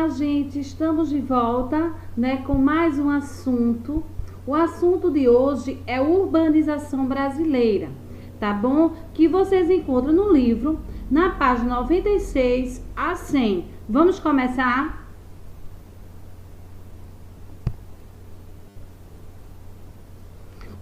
Olá, gente, estamos de volta, com mais um assunto. O assunto de hoje é urbanização brasileira, tá bom? Que vocês encontram no livro, na página 96 a 100. Vamos começar?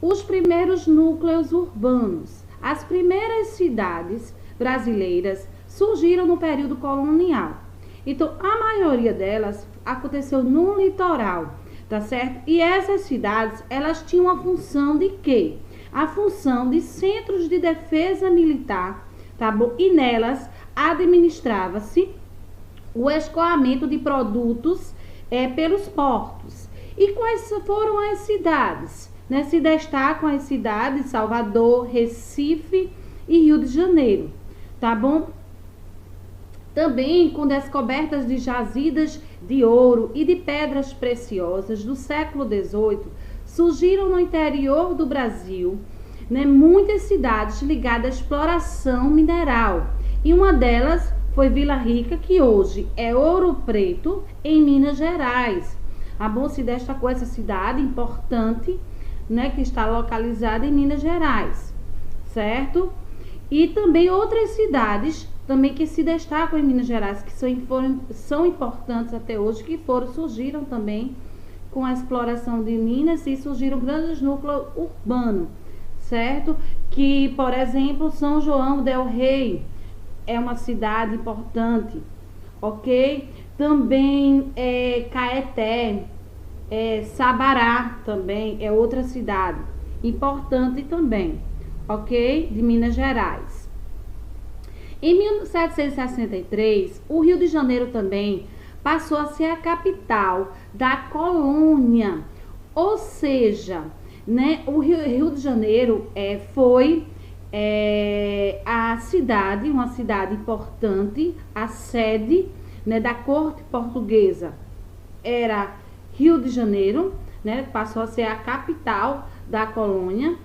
Os primeiros núcleos urbanos. As primeiras cidades brasileiras surgiram no período colonial. Então, a maioria delas aconteceu no litoral, tá certo? E essas cidades, elas tinham a função de quê? A função de centros de defesa militar, tá bom? E nelas administrava-se o escoamento de produtos pelos portos. E quais foram as cidades? Se destacam as cidades de Salvador, Recife e Rio de Janeiro, tá bom? Também com descobertas de jazidas de ouro e de pedras preciosas do século XVIII, surgiram no interior do Brasil, muitas cidades ligadas à exploração mineral. E uma delas foi Vila Rica, que hoje é Ouro Preto, em Minas Gerais. A bom se destacou essa cidade importante, que está localizada em Minas Gerais, certo? E também outras cidades também que se destacam em Minas Gerais, que são importantes até hoje, que surgiram também com a exploração de Minas e surgiram grandes núcleos urbanos, certo? Que, por exemplo, São João del Rei é uma cidade importante, ok? Também Caeté, Sabará também é outra cidade importante também, ok? De Minas Gerais. Em 1763, o Rio de Janeiro também passou a ser a capital da colônia, ou seja, o Rio de Janeiro foi uma cidade importante, a sede da corte portuguesa era Rio de Janeiro, passou a ser a capital da colônia.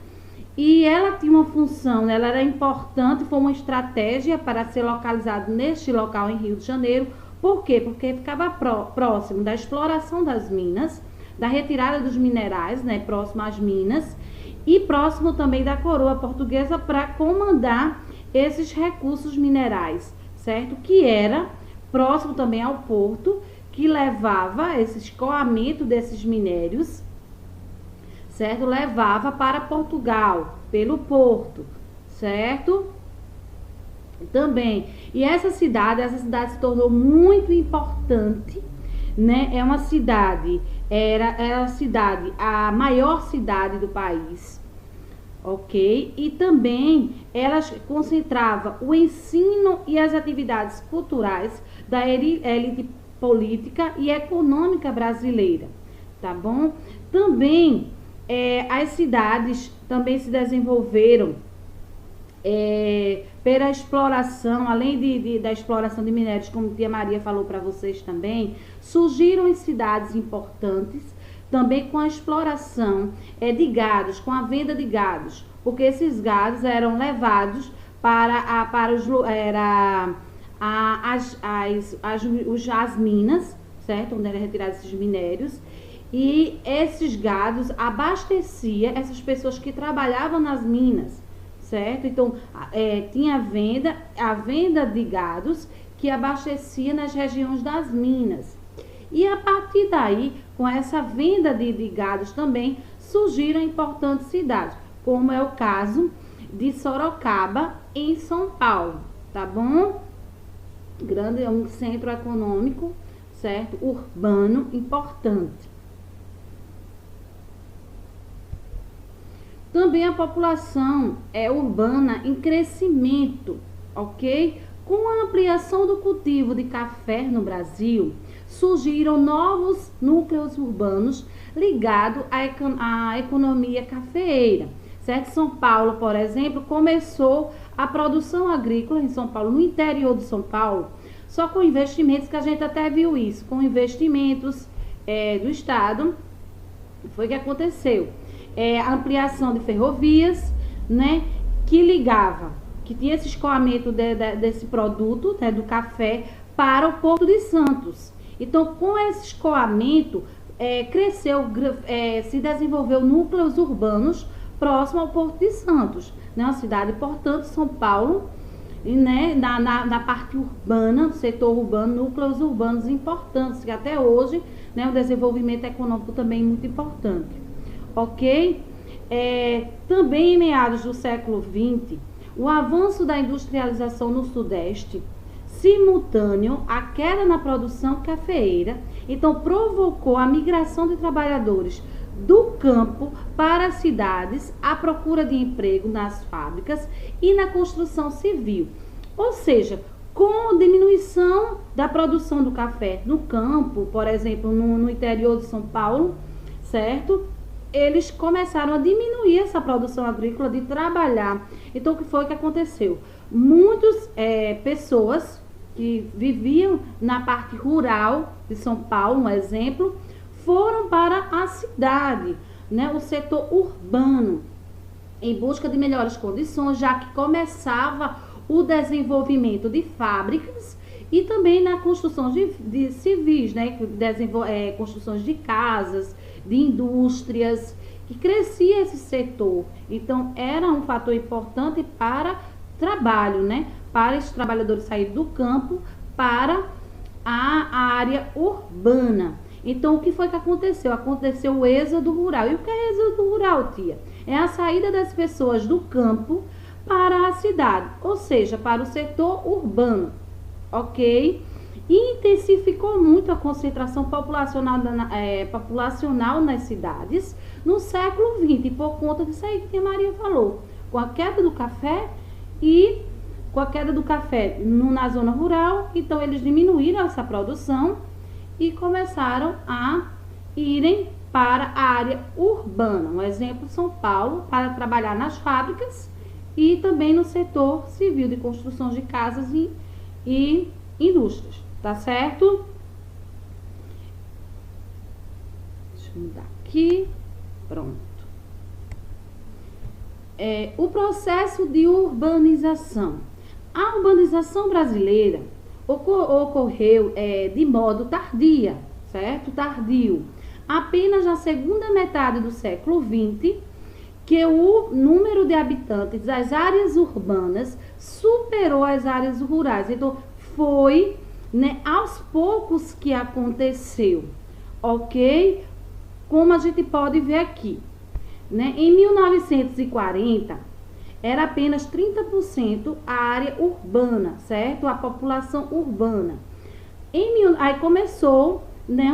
E ela tinha uma função, ela era importante, foi uma estratégia para ser localizado neste local em Rio de Janeiro. Por quê? Porque ficava próximo da exploração das minas, da retirada dos minerais, próximo às minas, e próximo também da coroa portuguesa para comandar esses recursos minerais, certo? Que era próximo também ao porto, que levava esse escoamento desses minérios, certo? Levava para Portugal, pelo porto, certo? Também. E essa cidade se tornou muito importante, É uma cidade, era a maior cidade do país, ok? E também ela concentrava o ensino e as atividades culturais da elite política e econômica brasileira, tá bom? Também as cidades também se desenvolveram pela exploração, além da exploração de minérios, como tia Maria falou para vocês também, surgiram em cidades importantes, também com a exploração de gados, com a venda de gados, porque esses gados eram levados para as minas, certo? Onde eram retirados esses minérios. E esses gados abastecia essas pessoas que trabalhavam nas minas, certo? Então, tinha a venda de gados que abastecia nas regiões das minas. E a partir daí, com essa venda de gados também, surgiram importantes cidades, como é o caso de Sorocaba, em São Paulo, tá bom? É um centro econômico, certo? Urbano, importante. Também a população urbana em crescimento, ok? Com a ampliação do cultivo de café no Brasil, surgiram novos núcleos urbanos ligados à economia cafeeira, certo? São Paulo, por exemplo, começou a produção agrícola em São Paulo, no interior de São Paulo, só com investimentos, que a gente até viu isso, com investimentos do Estado, foi que aconteceu. A ampliação de ferrovias, que tinha esse escoamento desse produto, do café, para o Porto de Santos. Então, com esse escoamento, se desenvolveu núcleos urbanos próximo ao Porto de Santos, né? Uma cidade importante, São Paulo, e, né, na parte urbana, no setor urbano, núcleos urbanos importantes, que até hoje, né, o desenvolvimento econômico também é muito importante, ok? Também em meados do século XX, o avanço da industrialização no Sudeste, simultâneo à queda na produção cafeeira, então provocou a migração de trabalhadores do campo para as cidades à procura de emprego nas fábricas e na construção civil. Ou seja, com diminuição da produção do café no campo, por exemplo, no interior de São Paulo, certo? Eles começaram a diminuir essa produção agrícola, de trabalhar. Então, o que foi que aconteceu? Muitas pessoas que viviam na parte rural de São Paulo, um exemplo, foram para a cidade, né, o setor urbano, em busca de melhores condições, já que começava o desenvolvimento de fábricas e também na construção de civis, né, construções de casas, de indústrias, que crescia esse setor. Então, era um fator importante para trabalho, né, para esses trabalhadores saírem do campo para a área urbana. Então, o que foi que aconteceu? Aconteceu o êxodo rural. E o que é êxodo rural, tia? É a saída das pessoas do campo para a cidade, ou seja, para o setor urbano, ok? E intensificou muito a concentração populacional nas cidades no século XX, por conta disso aí que a Maria falou, com a queda do café na zona rural. Então, eles diminuíram essa produção e começaram a irem para a área urbana. Um exemplo, São Paulo, para trabalhar nas fábricas e também no setor civil de construção de casas e indústrias, tá certo? Deixa eu mudar aqui, pronto. O processo de urbanização. A urbanização brasileira ocorreu de modo tardio, certo? Tardio. Apenas na segunda metade do século XX, que o número de habitantes das áreas urbanas superou as áreas rurais. Então, foi, né, aos poucos que aconteceu, ok? Como a gente pode ver aqui, né? Em 1940, era apenas 30% a área urbana, certo? A população urbana. Aí começou, né,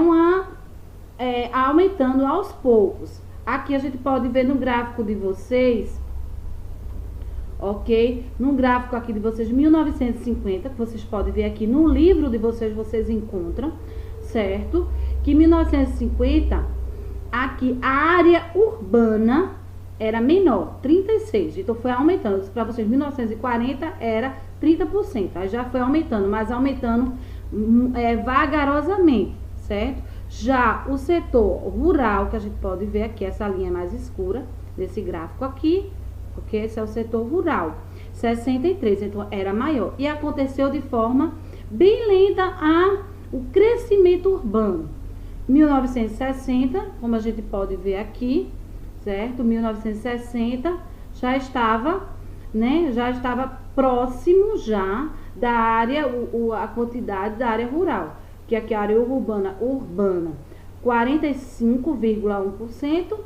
aumentando aos poucos. Aqui a gente pode ver no gráfico de vocês, ok? No gráfico aqui de vocês, 1950, que vocês podem ver aqui no livro de vocês, vocês encontram, certo? Que em 1950, aqui a área urbana era menor, 36%. Então, foi aumentando. Para vocês, 1940 era 30%. Aí já foi aumentando, mas aumentando vagarosamente, certo? Já o setor rural, que a gente pode ver aqui, essa linha mais escura desse gráfico aqui, porque esse é o setor rural, 63%, então era maior. E aconteceu de forma bem lenta o crescimento urbano. 1960, como a gente pode ver aqui, certo? 1960 já estava, né? Já estava próximo já da área, a quantidade da área rural, que aqui a área urbana 45,1%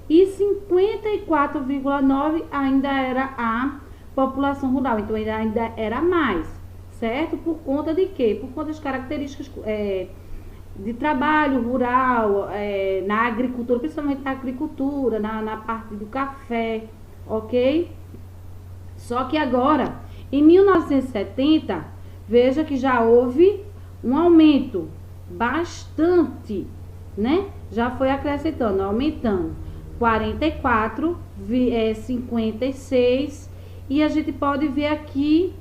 e 54,9% ainda era a população rural. Então ainda era mais, certo? Por conta de quê? Por conta das características de trabalho rural, na agricultura, principalmente na agricultura, na parte do café, ok? Só que agora, em 1970, veja que já houve um aumento bastante, né? Já foi acrescentando, aumentando, 44, 56, e a gente pode ver aqui,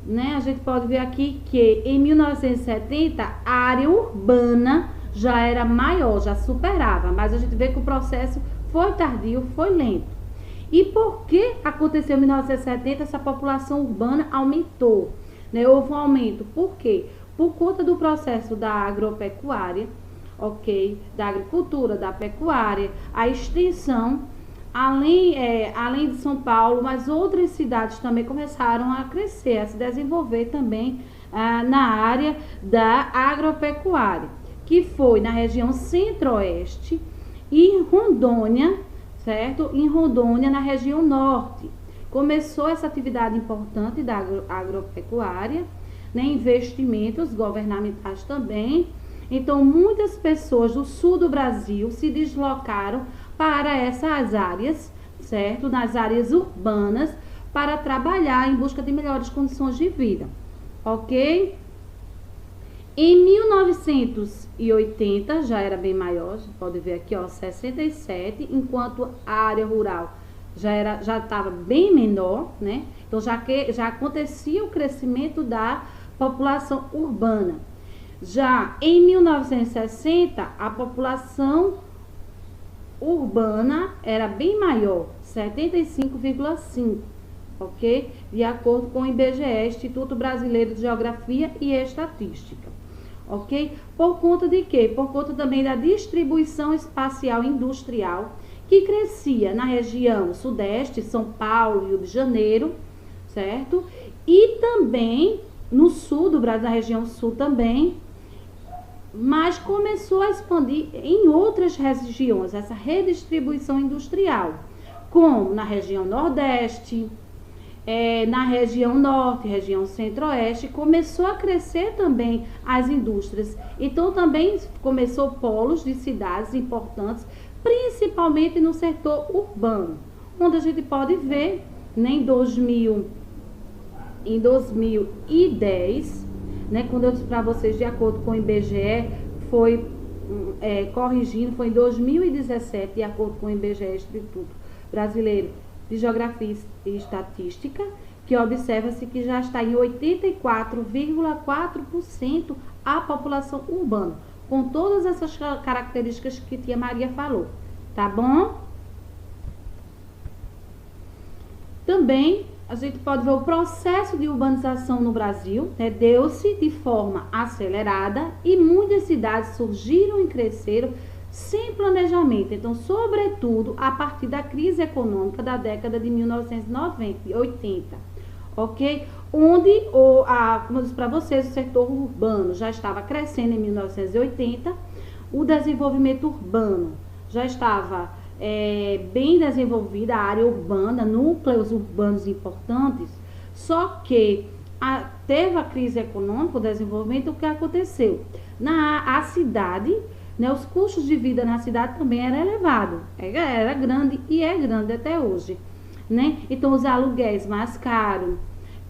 né? A gente pode ver aqui que em 1970 a área urbana já era maior, já superava, mas a gente vê que o processo foi tardio, foi lento. E por que aconteceu em 1970 essa população urbana aumentou, né? Houve um aumento. Por quê? por conta do processo da agropecuária, ok? Da agricultura, da pecuária, a extensão, além de São Paulo, mas outras cidades também começaram a crescer, a se desenvolver também na área da agropecuária, que foi na região centro-oeste e em Rondônia, certo? Em Rondônia, na região norte. Começou essa atividade importante da agropecuária, né? Investimentos governamentais também. Então, muitas pessoas do sul do Brasil se deslocaram para essas áreas, certo? Nas áreas urbanas, para trabalhar em busca de melhores condições de vida, ok? Em 1980, já era bem maior, você pode ver aqui, ó, 67, enquanto a área rural já estava bem menor, né? Então, já acontecia o crescimento da população urbana. Já em 1960, a população urbana era bem maior, 75,5, ok? De acordo com o IBGE, Instituto Brasileiro de Geografia e Estatística, ok? Por conta de quê? Por conta também da distribuição espacial industrial, que crescia na região sudeste, São Paulo, Rio de Janeiro, certo? E também no sul do Brasil, na região sul também, mas começou a expandir em outras regiões, essa redistribuição industrial, como na região nordeste, na região norte, região centro-oeste, começou a crescer também as indústrias. Então também começou polos de cidades importantes, principalmente no setor urbano, onde a gente pode ver, né, em 2010, né, quando eu disse para vocês, de acordo com o IBGE, foi em 2017, de acordo com o IBGE, Instituto Brasileiro de Geografia e Estatística, que observa-se que já está em 84,4% a população urbana, com todas essas características que tia Maria falou, tá bom? Também a gente pode ver o processo de urbanização no Brasil, né? Deu-se de forma acelerada e muitas cidades surgiram e cresceram sem planejamento. Então, sobretudo, a partir da crise econômica da década de 1980, ok? Onde, como eu disse para vocês, o setor urbano já estava crescendo em 1980, o desenvolvimento urbano já estava bem desenvolvida, a área urbana, núcleos urbanos importantes, só que teve a crise econômica, o desenvolvimento, o que aconteceu? A cidade, né, os custos de vida na cidade também era elevado, era grande e é grande até hoje, né? Então, os aluguéis mais caros,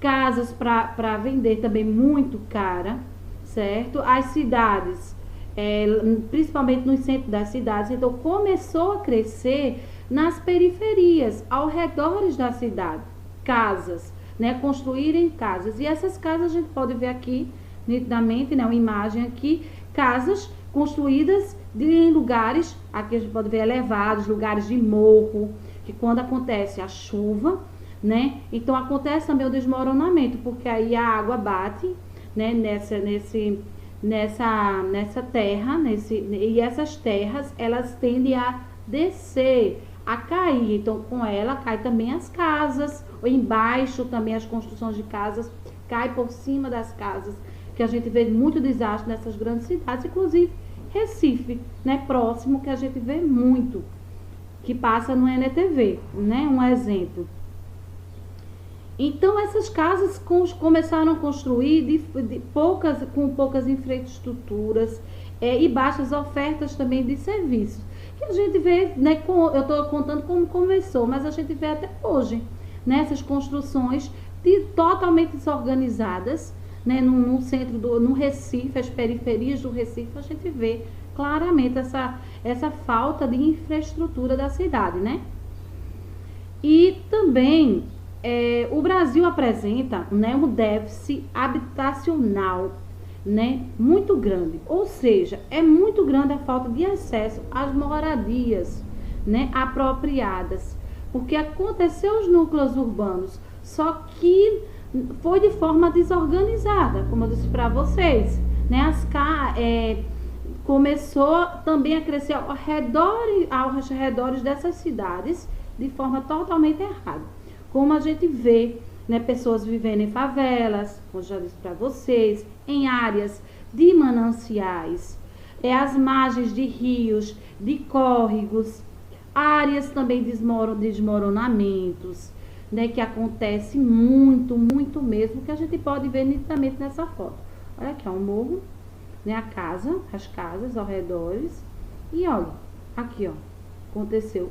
casas para vender também muito cara, certo? As cidades, principalmente no centro das cidades, então começou a crescer nas periferias, ao redor da cidade, casas, né, construírem casas, e essas casas a gente pode ver aqui nitidamente, né, uma imagem aqui, casas construídas em lugares, aqui a gente pode ver elevados, lugares de morro, que quando acontece a chuva, né, então acontece também o desmoronamento, porque aí a água bate, né, nessa terra, e essas terras, elas tendem a descer, a cair, então com ela cai também as casas, ou embaixo também as construções de casas, cai por cima das casas, que a gente vê muito desastre nessas grandes cidades, inclusive Recife, né, próximo, que a gente vê muito, que passa no NTV, né, um exemplo. Então, essas casas começaram a construir com poucas infraestruturas e baixas ofertas também de serviços. Que a gente vê, né, eu estou contando como começou, mas a gente vê até hoje, né, essas construções totalmente desorganizadas, né, no centro, no Recife, as periferias do Recife, a gente vê claramente essa falta de infraestrutura da cidade, né? E também o Brasil apresenta, né, um déficit habitacional, né, muito grande, ou seja, é muito grande a falta de acesso às moradias, né, apropriadas, porque aconteceu os núcleos urbanos, só que foi de forma desorganizada, como eu disse para vocês, né? Começou também a crescer aos redores dessas cidades de forma totalmente errada. Como a gente vê, né, pessoas vivendo em favelas, como já disse para vocês, em áreas de mananciais, as margens de rios, de córregos, áreas também de desmoronamentos, né, que acontece muito, muito mesmo, que a gente pode ver nitidamente nessa foto. Olha aqui, ó, um morro, né, as casas ao redor, e olha, aqui, ó, aconteceu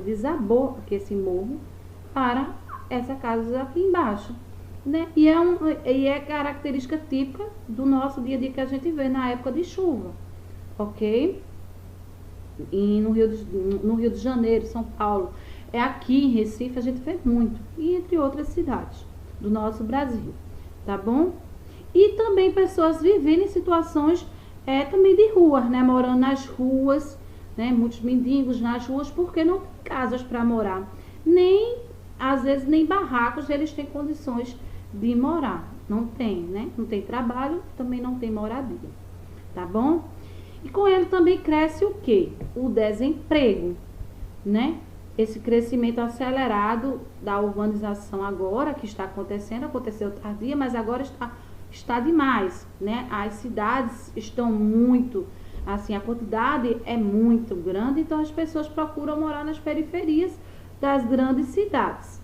desabou aqui esse morro para essa casa aqui embaixo, né, e é característica típica do nosso dia a dia que a gente vê na época de chuva, ok? E no Rio de Janeiro, São Paulo, aqui em Recife a gente vê muito, e entre outras cidades do nosso Brasil, tá bom? E também pessoas vivendo em situações também de rua, né? Morando nas ruas, né? Muitos mendigos nas ruas, porque não tem casas para morar. Às vezes, nem barracos eles têm condições de morar. Não tem, né? Não tem trabalho, também não tem moradia, tá bom? E com ele também cresce o quê? O desemprego, né? Esse crescimento acelerado da urbanização agora, que está acontecendo, aconteceu tardia, mas agora está demais, né? As cidades estão muito, assim, a quantidade é muito grande, então as pessoas procuram morar nas periferias das grandes cidades,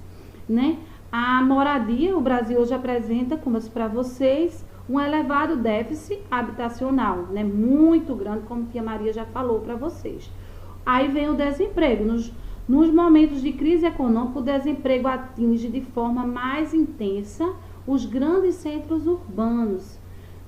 né? A moradia, o Brasil hoje apresenta, como eu disse para vocês, um elevado déficit habitacional, né? Muito grande, como tia Maria já falou para vocês. Aí vem o desemprego. Nos momentos de crise econômica, o desemprego atinge de forma mais intensa os grandes centros urbanos,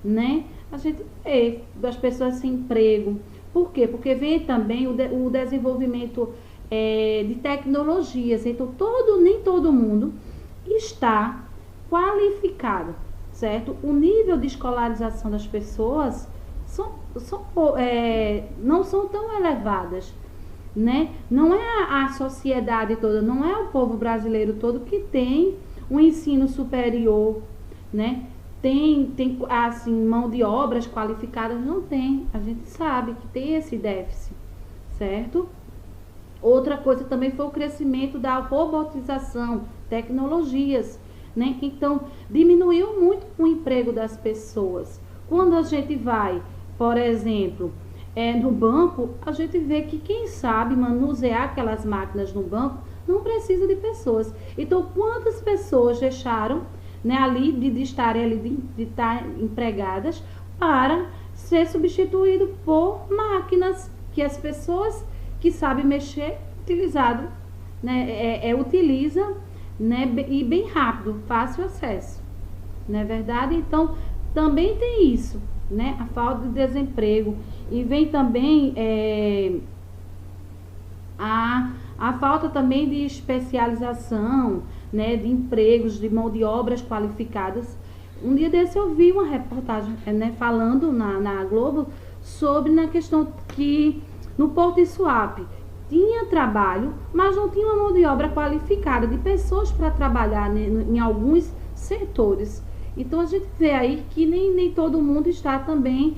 né? A gente vê as pessoas sem emprego. Por quê? Porque vem também o desenvolvimento de tecnologias. Então, nem todo mundo está qualificado, certo? O nível de escolarização das pessoas não são tão elevadas, né? Não é a sociedade toda, não é o povo brasileiro todo que tem um ensino superior, né? Tem assim, mão de obras qualificadas, não tem. A gente sabe que tem esse déficit, certo? Outra coisa também foi o crescimento da robotização, tecnologias, né? Então, diminuiu muito o emprego das pessoas. Quando a gente vai, por exemplo, no banco, a gente vê que quem sabe manusear aquelas máquinas no banco não precisa de pessoas. Então, quantas pessoas deixaram, né, ali de estarem ali, de estar empregadas para ser substituído por máquinas que as pessoas que sabem mexer, utiliza, né, e bem rápido, fácil acesso, não é verdade? Então, também tem isso, né, a falta de desemprego, e vem também a falta também de especialização, né, de empregos, de mão de obras qualificadas. Um dia desse eu vi uma reportagem, né, falando na Globo sobre na questão que no Porto de Suape tinha trabalho, mas não tinha uma mão de obra qualificada, de pessoas para trabalhar em alguns setores. Então a gente vê aí que nem todo mundo está também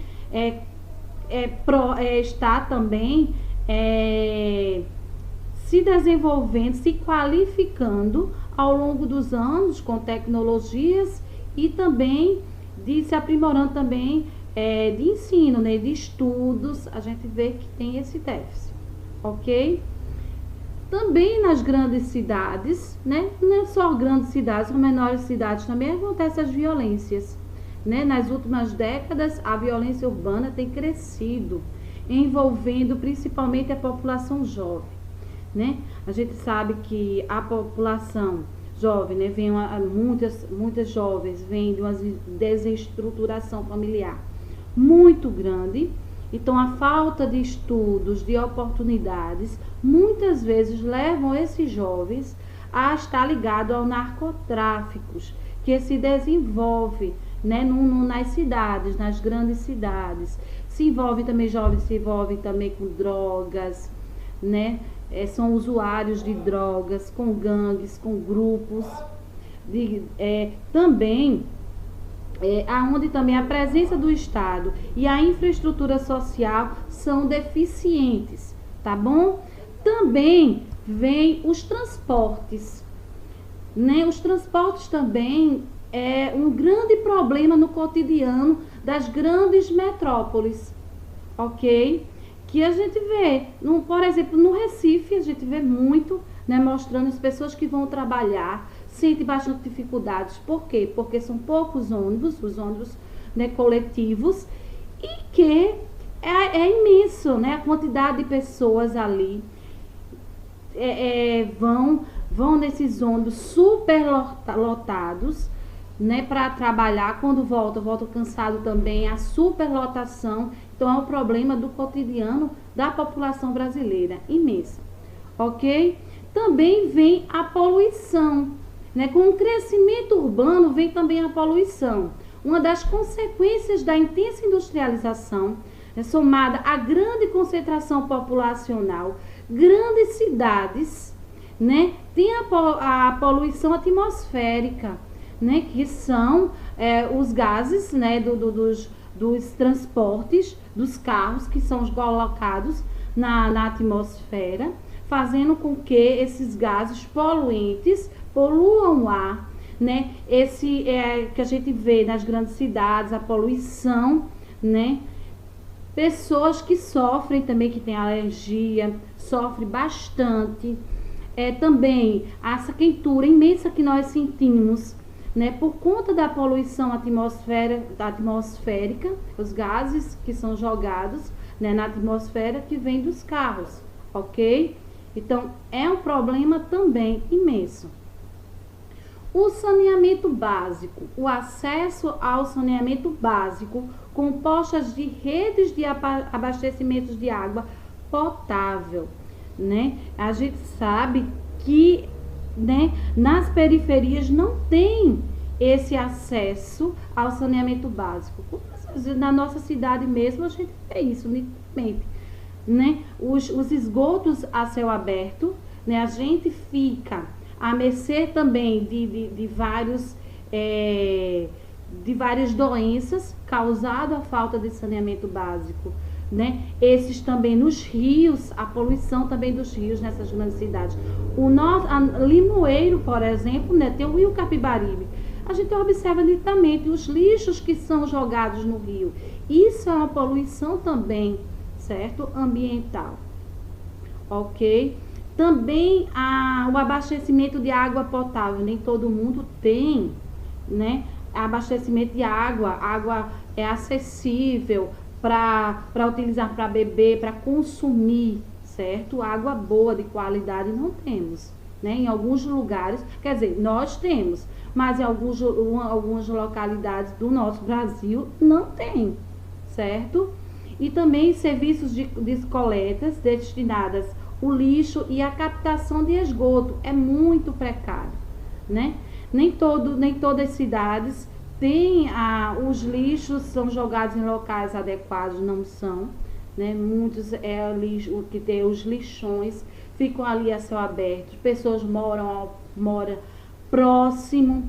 se desenvolvendo, se qualificando ao longo dos anos com tecnologias e também de se aprimorando também de ensino, né, de estudos. A gente vê que tem esse déficit, ok? Também nas grandes cidades, né, não é só grandes cidades, nas menores cidades também acontecem as violências, né? Nas últimas décadas a violência urbana tem crescido, envolvendo principalmente a população jovem, né? A gente sabe que a população jovem, né, muitas jovens vêm de uma desestruturação familiar muito grande. Então, a falta de estudos, de oportunidades, muitas vezes levam esses jovens a estar ligados ao narcotráfico, que se desenvolve, né, nas cidades, nas grandes cidades. Jovens se envolvem também com drogas, né? São usuários de drogas, com gangues, com grupos, também aonde também a presença do Estado e a infraestrutura social são deficientes, tá bom? Também vem os transportes, né? Os transportes também é um grande problema no cotidiano das grandes metrópoles, ok? Que a gente vê, por exemplo, no Recife, a gente vê muito, né, mostrando as pessoas que vão trabalhar, sentem bastante dificuldades. Por quê? Porque são poucos ônibus, os ônibus, né, coletivos, e que é imenso, né, a quantidade de pessoas ali vão nesses ônibus super lotados, né, para trabalhar. Quando volta cansado também, a superlotação. Então é um problema do cotidiano da população brasileira, imensa, ok? Também vem a poluição, né? Com o crescimento urbano vem também a poluição. Uma das consequências da intensa industrialização, né, somada à grande concentração populacional, grandes cidades, né, tem a poluição atmosférica, né, que são os gases, né, dos transportes, dos carros que são colocados na atmosfera, fazendo com que esses gases poluentes poluam o ar, né? Esse que a gente vê nas grandes cidades, a poluição, né? Pessoas que sofrem também, que têm alergia, sofrem bastante. Também essa quentura imensa que nós sentimos, né, por conta da poluição atmosférica, os gases que são jogados, né, na atmosfera que vem dos carros, ok? Então, é um problema também imenso. O saneamento básico, o acesso ao saneamento básico, compostas de redes de abastecimentos de água potável, né? A gente sabe que, né, nas periferias não tem esse acesso ao saneamento básico. Na nossa cidade mesmo a gente vê isso nitidamente, né? Os esgotos a céu aberto, né? A gente fica à mercê também de várias doenças causadas à falta de saneamento básico, né? Esses também nos rios, a poluição também dos rios nessas grandes cidades. Limoeiro, por exemplo, né, tem o rio Capibaribe. A gente observa nitidamente os lixos que são jogados no rio. Isso é uma poluição também, certo? Ambiental, ok? Também o abastecimento de água potável. Nem todo mundo tem, né, abastecimento de água. Água é acessível para utilizar para beber, para consumir, certo? Água boa, de qualidade, não temos, né? Em alguns lugares, quer dizer, nós temos, mas em algumas localidades do nosso Brasil não tem, certo? E também serviços de coletas destinadas ao lixo e a captação de esgoto é muito precário, né? Nem todas as cidades tem os lixos são jogados em locais adequados, não são, né? Muitos lixo que tem os lixões ficam ali a céu aberto, pessoas moram próximo,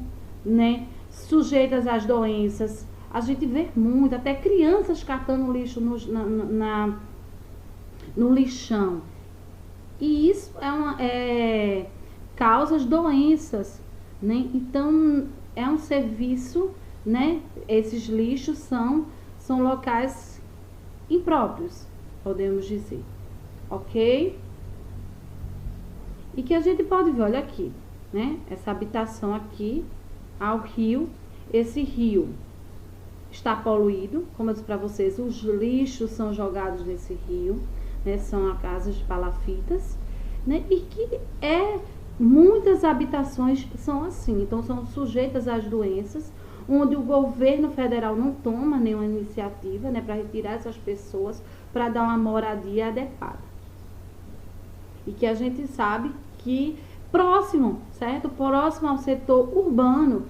né? Sujeitas às doenças. A gente vê muito, até crianças catando lixo no lixão. E isso causa as doenças, né? Então é um serviço, né? Esses lixos são locais impróprios, podemos dizer, ok? E que a gente pode ver, olha aqui, né? Essa habitação aqui ao rio, esse rio está poluído, como eu disse para vocês, os lixos são jogados nesse rio, né? São casas de palafitas, né? E que muitas habitações são assim, então são sujeitas às doenças, onde o governo federal não toma nenhuma iniciativa, né, para retirar essas pessoas, para dar uma moradia adequada. E que a gente sabe que próximo, certo? Próximo ao setor urbano,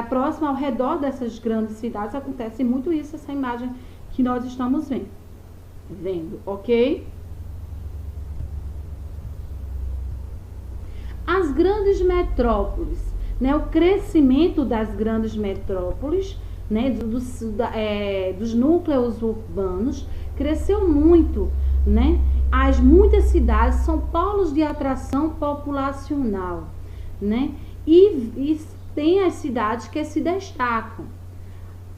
próximo ao redor dessas grandes cidades, acontece muito isso, essa imagem que nós estamos vendo, ok? As grandes metrópoles né, o crescimento das grandes metrópoles, né, dos núcleos urbanos, cresceu muito, né? Muitas cidades são polos de atração populacional, né? E tem as cidades que se destacam,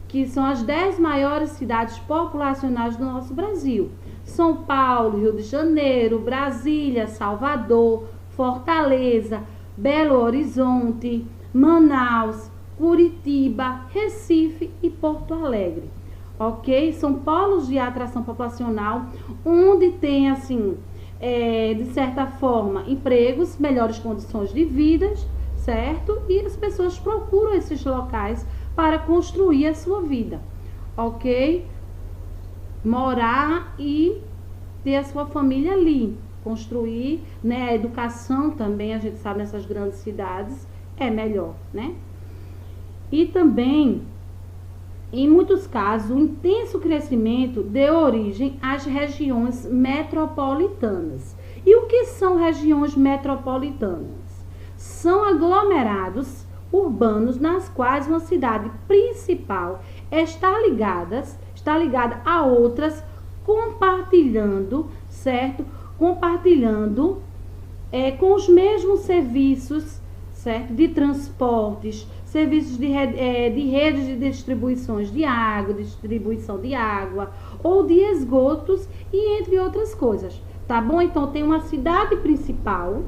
que são as 10 maiores cidades populacionais do nosso Brasil. São Paulo, Rio de Janeiro, Brasília, Salvador, Fortaleza, Belo Horizonte, Manaus, Curitiba, Recife e Porto Alegre. Ok? São polos de atração populacional, onde tem, assim, de certa forma, empregos, melhores condições de vida, certo? E as pessoas procuram esses locais para construir a sua vida, ok? Morar e ter a sua família ali, construir, né? A educação também, a gente sabe, nessas grandes cidades é melhor, né? E também, em muitos casos, o intenso crescimento deu origem às regiões metropolitanas. E o que são regiões metropolitanas? São aglomerados urbanos nas quais uma cidade principal está ligada a outras, compartilhando, certo? Compartilhando com os mesmos serviços, certo? De transportes, serviços de redes de distribuições de água, distribuição de água ou de esgotos e entre outras coisas, tá bom? Então tem uma cidade principal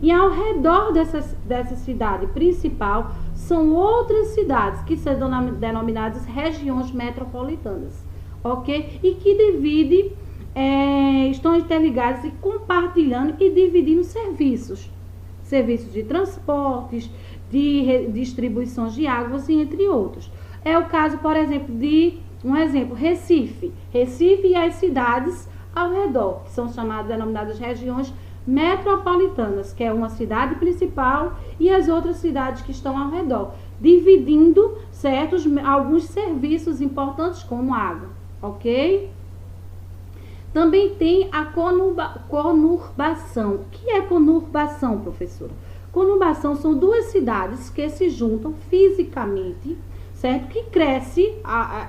e ao redor dessa cidade principal são outras cidades que são denominadas regiões metropolitanas, ok? E que estão interligadas e compartilhando e dividindo serviços de transportes, de distribuições de águas e entre outros. É o caso, por exemplo, Recife e as cidades ao redor, que são denominadas regiões metropolitanas, que é uma cidade principal e as outras cidades que estão ao redor, dividindo alguns serviços importantes como água, ok? Também tem a conurbação. O que é conurbação, professora? Conurbação são duas cidades que se juntam fisicamente, certo? Que cresce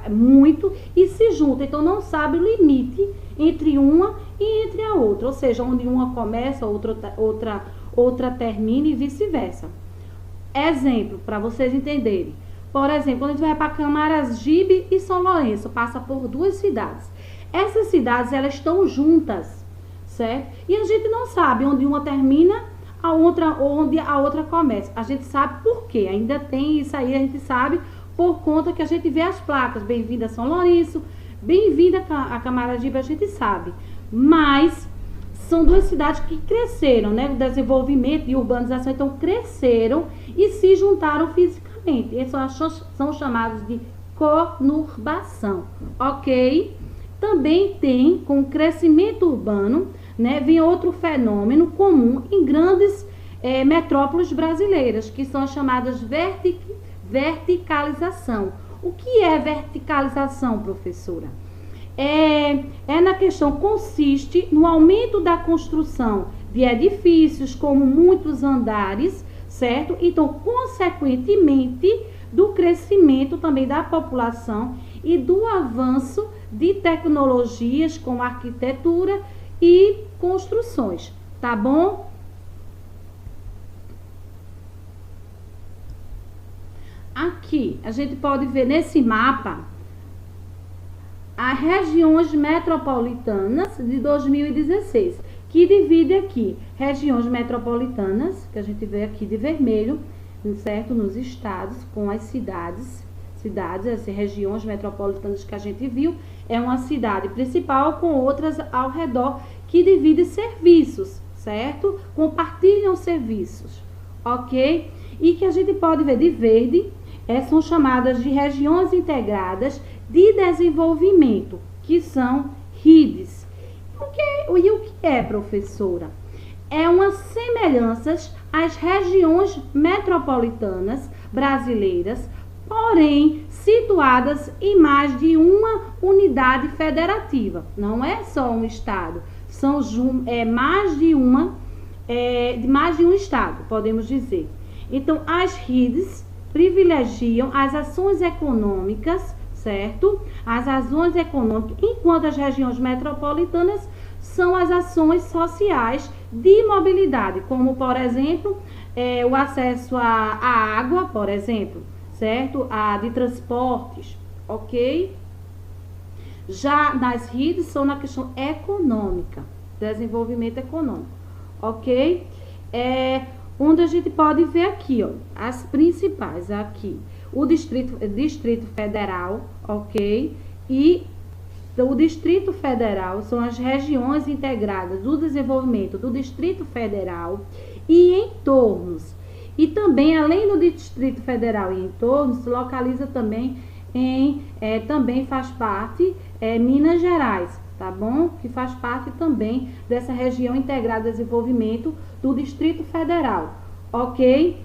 muito e se juntam. Então, não sabe o limite entre uma e entre a outra. Ou seja, onde uma começa, outra termina e vice-versa. Exemplo, para vocês entenderem. Por exemplo, quando a gente vai para Camaragibe e São Lourenço, passa por duas cidades. Essas cidades, elas estão juntas, certo? E a gente não sabe onde uma termina, onde a outra começa. A gente sabe por quê. Ainda tem isso aí, a gente sabe por conta que a gente vê as placas. Bem-vinda a São Lourenço, bem-vinda a Camaragibe, a gente sabe. Mas são duas cidades que cresceram, né? O desenvolvimento e urbanização, então, cresceram e se juntaram fisicamente. Esses são chamados de conurbação, ok? Também tem, com o crescimento urbano, né, vem outro fenômeno comum em grandes metrópoles brasileiras, que são as chamadas verticalização. O que é verticalização, professora? Na questão, consiste no aumento da construção de edifícios com muitos andares, certo? Então, consequentemente, do crescimento também da população e do avanço de tecnologias como arquitetura e construções, tá bom? Aqui, a gente pode ver nesse mapa as regiões metropolitanas de 2016, que divide aqui regiões metropolitanas, que a gente vê aqui de vermelho, certo? Nos estados, com as cidades, as regiões metropolitanas que a gente viu, é uma cidade principal com outras ao redor que dividem serviços, certo? Compartilham serviços, ok? E que a gente pode ver de verde, são chamadas de regiões integradas de desenvolvimento, que são RIDs. E o que é, professora? É umas semelhanças às regiões metropolitanas brasileiras, porém situadas em mais de uma unidade federativa. Não é só um estado, são mais de um estado, podemos dizer. Então, as RIDs privilegiam as ações econômicas, certo? As ações econômicas, enquanto as regiões metropolitanas são as ações sociais de mobilidade, como, por exemplo, o acesso à água, por exemplo, certo? A de transportes, ok? Já nas RIDs são na questão econômica, desenvolvimento econômico, ok? Onde a gente pode ver aqui, ó, as principais aqui, o Distrito Federal, ok? E o Distrito Federal são as regiões integradas do desenvolvimento do Distrito Federal e entornos. E também, além do Distrito Federal e entornos, se localiza também também faz parte Minas Gerais, tá bom? Que faz parte também dessa região integrada de desenvolvimento do Distrito Federal, ok?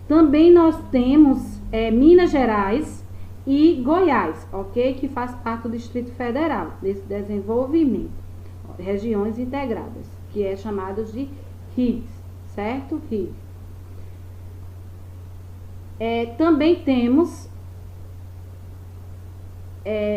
Também nós temos Minas Gerais e Goiás, ok? Que faz parte do Distrito Federal, desse desenvolvimento, regiões integradas, que é chamado de RIDs, certo? RIDs. Também temos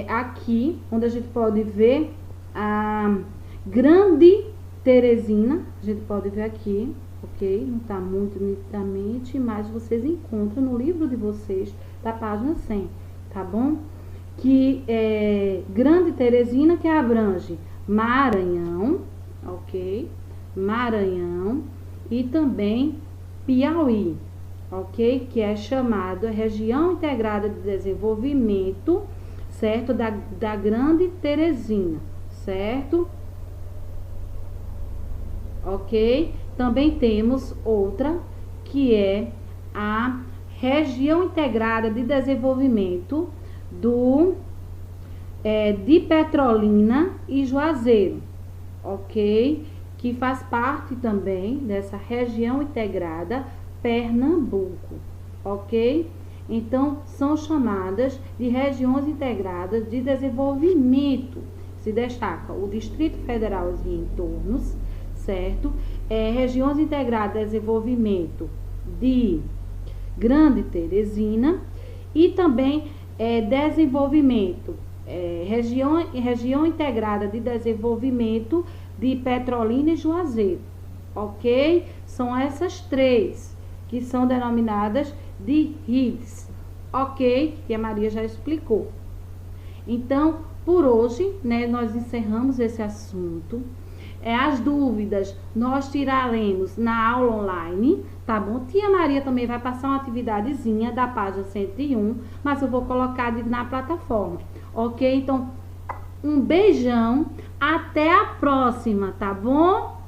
aqui, onde a gente pode ver a Grande Teresina, a gente pode ver aqui, ok? Não está muito nitidamente, mas vocês encontram no livro de vocês, da página 100, tá bom? Que Grande Teresina, que abrange Maranhão, ok? Maranhão e também Piauí, ok? Que é chamado Região Integrada de Desenvolvimento, certo? Da Grande Teresina, certo? Ok? Também temos outra, que é a Região Integrada de Desenvolvimento de Petrolina e Juazeiro, ok? Que faz parte também dessa região integrada Pernambuco, ok? Então, são chamadas de regiões integradas de desenvolvimento. Se destaca o Distrito Federal e entornos, certo? Regiões integradas de desenvolvimento de Grande Teresina e também desenvolvimento, região integrada de desenvolvimento de Petrolina e Juazeiro, ok? São essas três que são denominadas de RIDs, ok? Que a Maria já explicou. Então, por hoje, né, nós encerramos esse assunto. As dúvidas nós tiraremos na aula online, tá bom? Tia Maria também vai passar uma atividadezinha da página 101, mas eu vou colocar na plataforma, ok? Então, um beijão, até a próxima, tá bom?